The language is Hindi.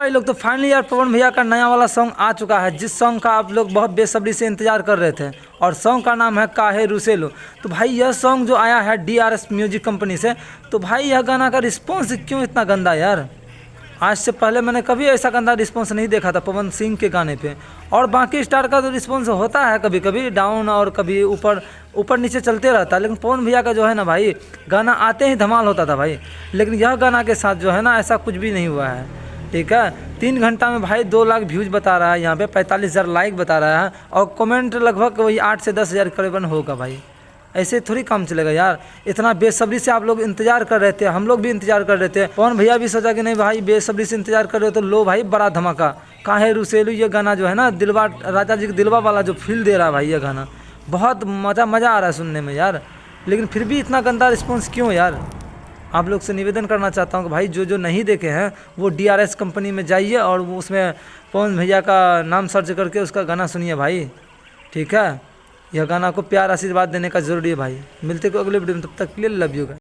भाई लोग तो फाइनली यार पवन भैया का नया वाला सॉन्ग आ चुका है, जिस सॉन्ग का आप लोग बहुत बेसब्री से इंतजार कर रहे थे। और सॉन्ग का नाम है काहे रुसे लो। तो भाई यह सॉन्ग जो आया है DRS म्यूजिक कंपनी से, तो भाई यह गाना का रिस्पॉन्स क्यों इतना गंदा यार। आज से पहले मैंने कभी ऐसा गंदा रिस्पॉन्स नहीं देखा था पवन सिंह के गाने पे। और बाकी स्टार का तो रिस्पॉन्स होता है कभी कभी डाउन और कभी ऊपर ऊपर नीचे चलते रहता है, लेकिन पवन भैया का जो है ना भाई, गाना आते ही धमाल होता था भाई। लेकिन यह गाना के साथ जो है ना, ऐसा कुछ भी नहीं हुआ है। ठीक है, 3 घंटा में भाई 2 लाख व्यूज़ बता रहा है, यहाँ पे 45,000 लाइक बता रहा है, और कमेंट लगभग वही 8 से 10 हज़ार करीबन होगा भाई। ऐसे थोड़ी काम चलेगा यार। इतना बेसब्री से आप लोग इंतजार कर रहे थे, हम लोग भी इंतजार कर रहे थे। पवन भैया भी सोचा कि नहीं भाई बेसब्री से इंतजार कर रहे हो, तो लो भाई बड़ा धमाका काहे रुसेलू। ये गाना जो है ना, दिलवा राजा जी के दिलवा वाला जो फील दे रहा है भाई, ये गाना बहुत मज़ा आ रहा है सुनने में यार। लेकिन फिर भी इतना गंदा रिस्पॉन्स क्यों यार। आप लोग से निवेदन करना चाहता हूँ कि भाई जो नहीं देखे हैं वो DRS कंपनी में जाइए और वो उसमें पवन भैया का नाम सर्च करके उसका गाना सुनिए भाई। ठीक है, यह गाना को प्यार आशीर्वाद देने का ज़रूरी है भाई। मिलते को अगले वीडियो में, तब तक के लिए लव यू।